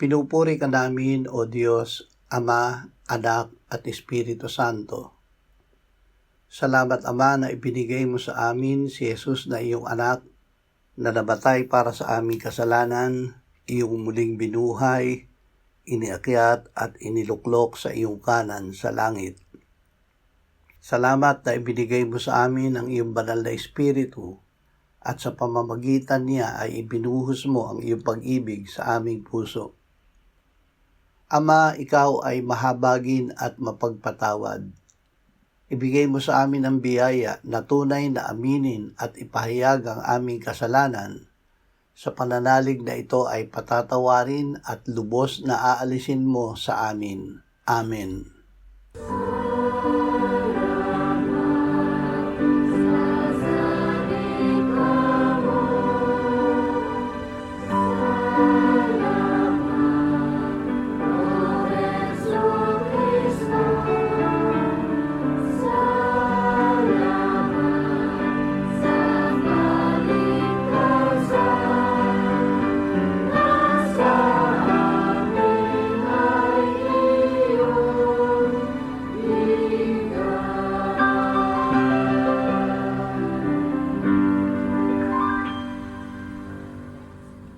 Pinupuri ka namin, O Diyos, Ama, Anak, at Espiritu Santo. Salamat, Ama, na ibinigay mo sa amin si Jesus na iyong anak, na nabatay para sa aming kasalanan, iyong muling binuhay, iniakyat at iniluklok sa iyong kanan sa langit. Salamat na ibinigay mo sa amin ang iyong banal na Espiritu, at sa pamamagitan niya ay ibinuhos mo ang iyong pag-ibig sa aming puso. Ama, ikaw ay mahabagin at mapagpatawad. Ibigay mo sa amin ang biyaya na tunay na aminin at ipahayag ang aming kasalanan. Sa pananalig na ito ay patatawarin at lubos na aalisin mo sa amin. Amen.